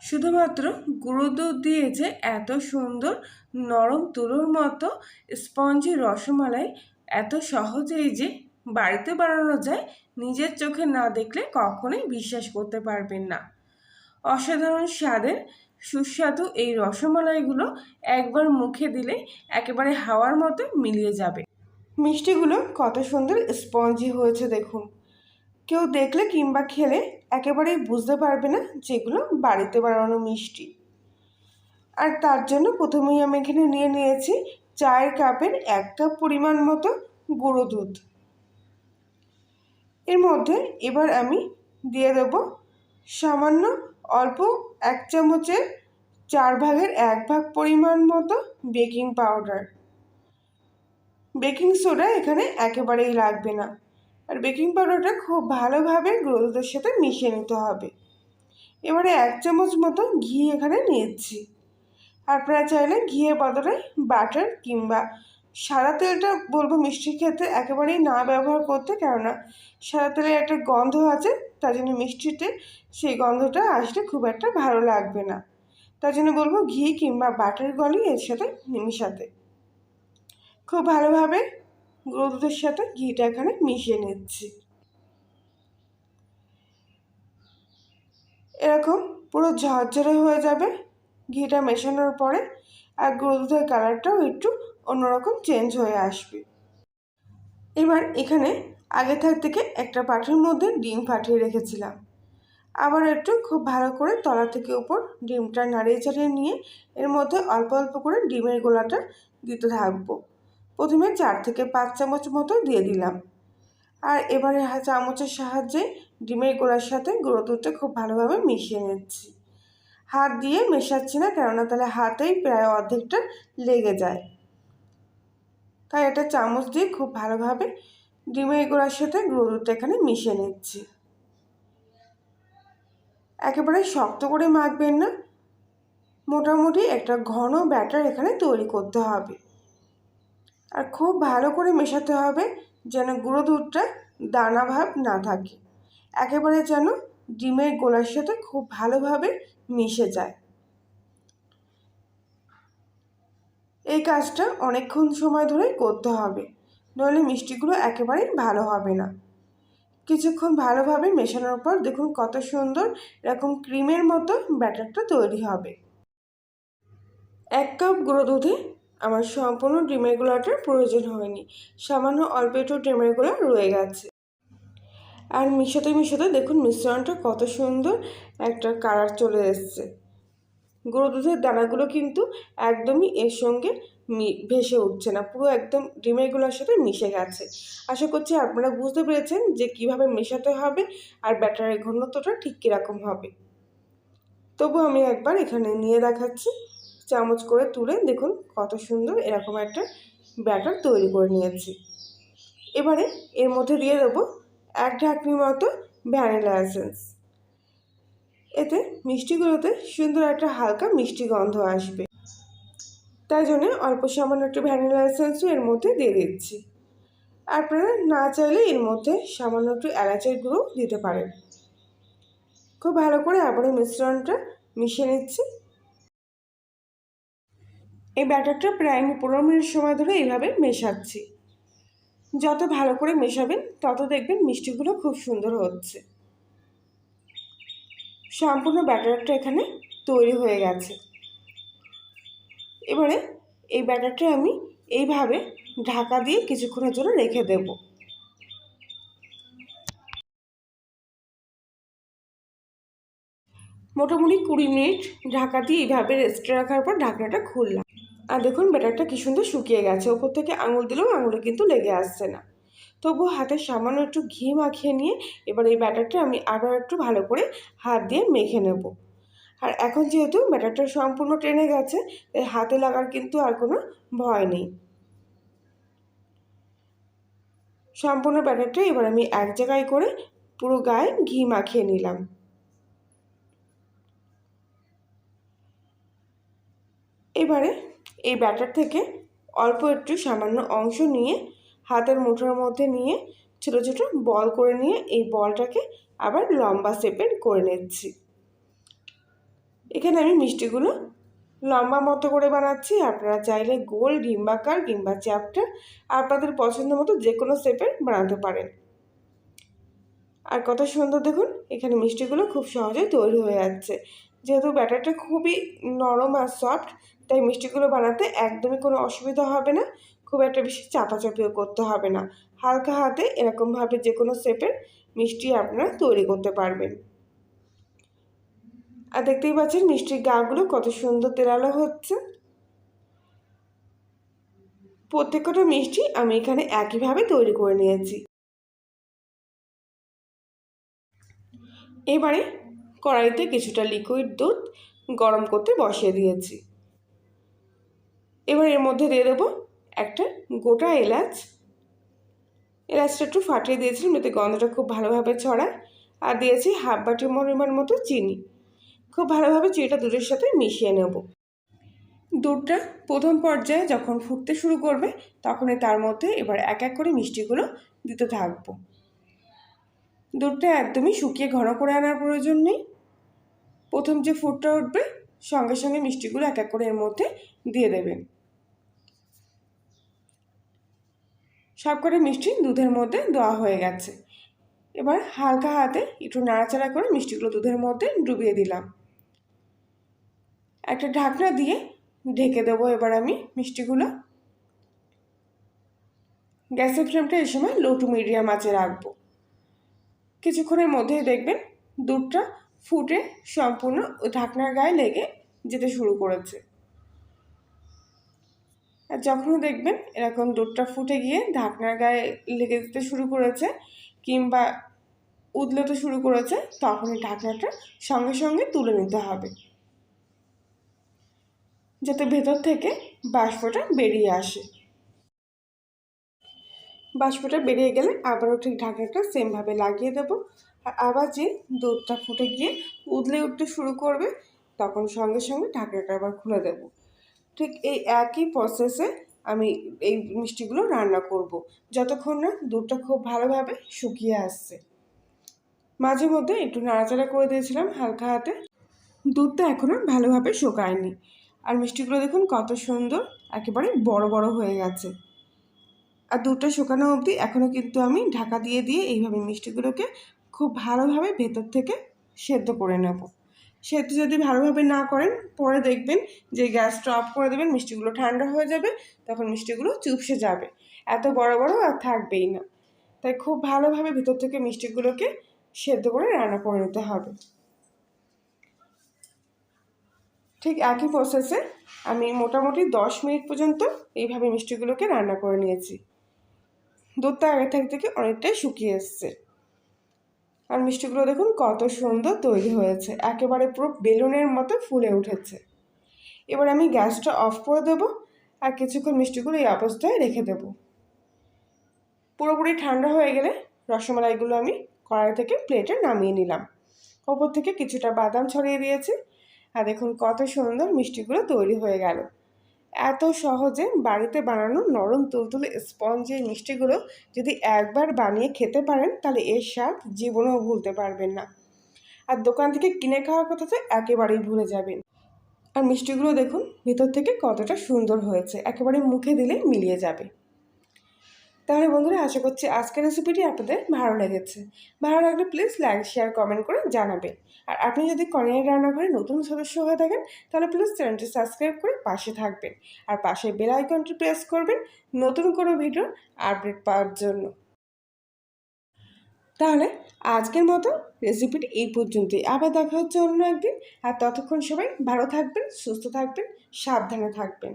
শুধুমাত্র গুঁড়ো দুধ দিয়ে যে এত সুন্দর নরম তুলোর মতো স্পঞ্জি রসমালাই এত সহজেই যে বাড়িতে বানানো যায়, নিজের চোখে না দেখলে কখনোই বিশ্বাস করতে পারবেন না। অসাধারণ স্বাদের সুস্বাদু এই রসমালাইগুলো একবার মুখে দিলে একেবারে হাওয়ার মতো মিলিয়ে যাবে। মিষ্টিগুলো কত সুন্দর স্পঞ্জি হয়েছে দেখুন। কেউ দেখলে কিংবা খেলে একেবারেই বুঝতে পারবে না যেগুলো বাড়িতে বানানো মিষ্টি। আর তার জন্য প্রথমেই আমি এখানে নিয়ে নিয়েছি চায়ের কাপের 1 কাপ পরিমাণ মতো গুঁড়ো দুধ। এর মধ্যে এবার আমি দিয়ে দেব সামান্য অল্প 1 চামচের 4 ভাগের 1 ভাগ পরিমাণ মতো বেকিং পাউডার। বেকিং সোডা এখানে একেবারেই লাগবে না। আর বেকিং পাউডারটা খুব ভালোভাবে গুঁড়ো দুধের সাথে মিশিয়ে নিতে হবে। এবারে 1 চামচ মতো ঘি এখানে নিয়েছি। আপনারা চাইলে ঘিয়ের বদলে বাটার কিংবা সাদা তেলটা বলবো মিষ্টির ক্ষেত্রে একেবারেই না ব্যবহার করতে, কেননা সাদা তেলের একটা গন্ধ আছে, তার জন্য মিষ্টিতে সেই গন্ধটা আসলে খুব একটা ভালো লাগবে না। তার জন্য বলবো ঘি কিংবা বাটার গলিয়ে এর সাথে মিশাতে। খুব ভালোভাবে গুঁড়ো দুধের সাথে ঘিটা এখানে মিশিয়ে নিচ্ছি। এরকম পুরো ঝরঝরে হয়ে যাবে ঘিটা মেশানোর পরে, আর গুঁড়ো দুধের কালারটাও একটু অন্যরকম চেঞ্জ হয়ে আসবে। এবার এখানে আগে থেকে একটা পাত্রের মধ্যে ডিম ফাটিয়ে রেখেছিলাম। আবার একটু খুব ভালো করে তলা থেকে উপর ডিমটা নাড়িয়ে চাড়িয়ে নিয়ে এর মধ্যে অল্প অল্প করে ডিমের গোলাটা দিতে থাকবো। প্রথমে 4 থেকে 5 চামচ মতো দিয়ে দিলাম। আর এবারে চামচের সাহায্যে ডিমের গোলার সাথে গুঁড়ো দুধটা খুব ভালোভাবে মিশিয়ে নিচ্ছি। হাত দিয়ে মেশাচ্ছি না, কেননা তাহলে হাতেই প্রায় অর্ধেকটা লেগে যায়। তাই এটা চামচ দিয়ে খুব ভালোভাবে ডিমের গোলার সাথে গুঁড়ো দুধটা এখানে মিশিয়ে নিচ্ছি। একেবারে শক্ত করে মাখবেন না, মোটামুটি একটা ঘন ব্যাটার এখানে তৈরি করতে হবে। আর খুব ভালো করে মেশাতে হবে যেন গুঁড়ো দুধটা দানা ভাব না থাকে, একেবারে যেন ডিমের গোলার সাথে খুব ভালোভাবে মিশে যায়। এই কাজটা অনেকক্ষণ সময় ধরে করতে হবে, নইলে মিষ্টিগুলো একেবারেই ভালো হবে না। কিছুক্ষণ ভালোভাবে মেশানোর পর দেখুন কত সুন্দর এরকম ক্রিমের মতো ব্যাটারটা তৈরি হবে। 1 কাপ গুঁড়ো দুধে আমার সম্পূর্ণ ডিমের গোলাটার প্রয়োজন হয়নি, সামান্য অল্প একটু ডিমের গোলা রয়ে গেছে। আর মিশাতে মিশাতে দেখুন মিশ্রণটা কত সুন্দর একটা কালার চলে এসছে। গুঁড়ো দুধের দানাগুলো কিন্তু একদমই এর সঙ্গে ভেসে উঠছে না, পুরো একদম ডিমের গোলার সাথে মিশে গেছে। আশা করছি আপনারা বুঝতে পেরেছেন যে কিভাবে মেশাতে হবে আর ব্যাটারের ঘনত্বটা ঠিক কীরকম হবে। তবু আমি একবার এখানে নিয়ে দেখাচ্ছি, চামচ করে তুলে দেখুন কত সুন্দর এরকম একটা ব্যাটার তৈরি করে নিয়েছি। এবারে এর মধ্যে দিয়ে দেবো 1 ঢাকনি মতো ভ্যানিলা এসেন্স। এতে মিষ্টিগুলোতে সুন্দর একটা হালকা মিষ্টি গন্ধ আসবে, তাই জন্য অল্প সামান্য একটু ভ্যানিলা এসেন্সও এর মধ্যে দিয়ে দিচ্ছি। আপনারা না চাইলে এর মধ্যে সামান্য একটু এলাচের গুঁড়ো দিতে পারেন। খুব ভালো করে আবারও মিশ্রণটা মিশিয়ে নিচ্ছি। এই ব্যাটারটা প্রায় আমি 15 মিনিট সময় ধরে এইভাবে মেশাচ্ছি। যত ভালো করে মেশাবেন তত দেখবেন মিষ্টিগুলো খুব সুন্দর হচ্ছে। সম্পূর্ণ ব্যাটারটা এখানে তৈরি হয়ে গেছে। এবারে এই ব্যাটারটা আমি এইভাবে ঢাকা দিয়ে কিছুক্ষণের জন্য রেখে দেব। মোটামুটি 20 মিনিট ঢাকা দিয়ে এইভাবে রেস্টে রাখার পর ঢাকনাটা খুললাম। আর দেখুন ব্যাটারটা কি সুন্দর শুকিয়ে গেছে, ওপর থেকে আঙুল দিলেও আঙুলে কিন্তু লেগে আসছে না। তবু হাতে সামান্য একটু ঘি মাখিয়ে নিয়ে এবার এই ব্যাটারটা আমি আবার একটু ভালো করে হাত দিয়ে মেখে নেব। আর এখন যেহেতু ব্যাটারটা সম্পূর্ণ টেনে গেছে, তাই হাতে লাগার কিন্তু আর কোনো ভয় নেই। সম্পূর্ণ ব্যাটারটা এবার আমি এক জায়গায় করে পুরো গায়ে ঘি মাখিয়ে নিলাম। এবারে এই ব্যাটার থেকে অল্প একটু সামান্য অংশ নিয়ে হাতের মুঠোর মধ্যে নিয়ে ছোটো ছোটো বল করে নিয়ে এই বলটাকে আবার লম্বা শেপের করে নিচ্ছি। এখানে আমি মিষ্টিগুলো লম্বা মতো করে বানাচ্ছি। আপনারা চাইলে গোল, ডিম্বাকার কিংবা চ্যাপ্টা আপনাদের পছন্দ মতো যে কোনো শেপের বানাতে পারেন। আর কত সুন্দর দেখুন, এখানে মিষ্টিগুলো খুব সহজেই তৈরি হয়ে যাচ্ছে। যেহেতু ব্যাটারটা খুবই নরম আর সফট, তাই মিষ্টিগুলো বানাতে একদমই কোনো অসুবিধা হবে না। খুব একটা বেশি চাপাচাপিও করতে হবে না। হালকা হাতে এরকমভাবে যে কোনো শেপের মিষ্টি আপনারা তৈরি করতে পারবেন। আর দেখতেই পাচ্ছেন মিষ্টির গাগুলো কত সুন্দর তেলালো হচ্ছে। প্রত্যেকটা মিষ্টি আমি এখানে একইভাবে তৈরি করে নিয়েছি। এবারে কড়াইতে কিছুটা লিকুইড দুধ গরম করতে বসিয়ে দিয়েছি। এবার এর মধ্যে দিয়ে দেবো একটা গোটা এলাচ। এলাচটা একটু ফাটিয়ে দিয়েছিলাম যাতে গন্ধটা খুব ভালোভাবে ছড়ায়। আর দিয়েছি হাফ বাটি পরিমাণ মতো চিনি। খুব ভালোভাবে চিনিটা দুধের সাথে মিশিয়ে নেব। দুধটা প্রথম পর্যায়ে যখন ফুটতে শুরু করবে তখনই তার মধ্যে এবার এক এক করে মিষ্টিগুলো দিতে থাকবো। দুধটা একদমই শুকিয়ে ঘন করে আনার প্রয়োজন নেই। প্রথম যে ফুটটা উঠবে সঙ্গে সঙ্গে মিষ্টিগুলো এক এক করে এর মধ্যে দিয়ে দেবেন। সবকটা মিষ্টি দুধের মধ্যে দেওয়া হয়ে গেছে। এবার হালকা হাতে একটু নাড়াচাড়া করে মিষ্টিগুলো দুধের মধ্যে ডুবিয়ে দিলাম। একটা ঢাকনা দিয়ে ঢেকে দেবো এবার আমি মিষ্টিগুলো। গ্যাসের ফ্লেমটা এই সময় লো টু মিডিয়াম আঁচে রাখবো। কিছুক্ষণের মধ্যেই দেখবেন দুধটা ফুটে সম্পূর্ণ ঢাকনার গায়ে লেগে যেতে শুরু করেছে। আর যখনই দেখবেন এরকম দুধটা ফুটে গিয়ে ঢাকনার গায়ে লেগে যেতে শুরু করেছে কিংবা উতলাতে শুরু করেছে তখনই ঢাকনাটা সঙ্গে সঙ্গে তুলে নিতে হবে, যাতে ভেতর থেকে বাষ্পটা বেরিয়ে আসে। বাষ্পটা বেরিয়ে গেলে আবারও ঠিক ঢাকনাটা সেমভাবে লাগিয়ে দেবো। আর আবার যে দুধটা ফুটে গিয়ে উতলে উঠতে শুরু করবে তখন সঙ্গে সঙ্গে ঢাকনাটা আবার খুলে দেব। ঠিক এই একই প্রসেসে আমি এই মিষ্টিগুলো রান্না করব যতক্ষণ না দুধটা খুব ভালোভাবে শুকিয়ে আসছে। মাঝে মধ্যে একটু নাড়াচাড়া করে দিয়েছিলাম হালকা হাতে। দুধটা এখনও ভালোভাবে শুকায়নি। আর মিষ্টিগুলো দেখুন কত সুন্দর একেবারে বড় বড় হয়ে গেছে। আর দুধটা শুকানো অবধি এখনও কিন্তু আমি ঢাকা দিয়ে দিয়ে এইভাবে মিষ্টিগুলোকে খুব ভালোভাবে ভেতর থেকে সেদ্ধ করে নেব। সেদ্ধ যদি ভালোভাবে না করেন পরে দেখবেন যে গ্যাসটা অফ করে দেবেন, মিষ্টিগুলো ঠান্ডা হয়ে যাবে, তখন মিষ্টিগুলো চুপসে যাবে, এত বড় বড় আর থাকবেই না। তাই খুব ভালোভাবে ভেতর থেকে মিষ্টিগুলোকে সেদ্ধ করে রান্না করে নিতে হবে। ঠিক একই প্রসেসে আমি মোটামুটি 10 মিনিট পর্যন্ত এইভাবে মিষ্টিগুলোকে রান্না করে নিয়েছি। দুধটা আগে থেকে অনেকটাই শুকিয়ে এসছে। আর মিষ্টিগুলো দেখুন কত সুন্দর তৈরি হয়েছে, একেবারে পুরো বেলুনের মতো ফুলে উঠেছে। এবার আমি গ্যাসটা অফ করে দেবো আর কিছুক্ষণ মিষ্টিগুলো এই অবস্থায় রেখে দেব। পুরোপুরি ঠান্ডা হয়ে গেলে রসমালাইগুলো আমি কড়াই থেকে প্লেটে নামিয়ে নিলাম। ওপর থেকে কিছুটা বাদাম ছড়িয়ে দিয়েছি। আর দেখুন কত সুন্দর মিষ্টিগুলো তৈরি হয়ে গেল। এত সহজে বাড়িতে বানানো নরম তুলতুলে স্পঞ্জ এই মিষ্টিগুলো যদি একবার বানিয়ে খেতে পারেন তাহলে এর স্বাদ জীবনেও ভুলতে পারবেন না। আর দোকান থেকে কিনে খাওয়ার কথা তো একেবারেই ভুলে যাবেন। আর মিষ্টিগুলো দেখুন ভেতর থেকে কতটা সুন্দর হয়েছে, একেবারে মুখে দিলেই মিলিয়ে যাবে। তাহলে বন্ধুরা আশা করছি আজকের রেসিপিটি আপনাদের ভালো লেগেছে। ভালো লাগলে প্লিজ লাইক শেয়ার কমেন্ট করে জানাবেন। আর আপনি যদি কর্নিয়ার রান্নাঘরে নতুন সদস্য হয়ে থাকেন তাহলে প্লিজ চ্যানেলটি সাবস্ক্রাইব করে পাশে থাকবেন। আর পাশে বেল আইকনটি প্রেস করবেন নতুন কোনো ভিডিও আপডেট পাওয়ার জন্য। তাহলে আজকের মতো রেসিপিটি এই পর্যন্তই। আবার দেখা হচ্ছে অন্য একদিন। আর ততক্ষণ সবাই ভালো থাকবেন, সুস্থ থাকবেন, সাবধানে থাকবেন।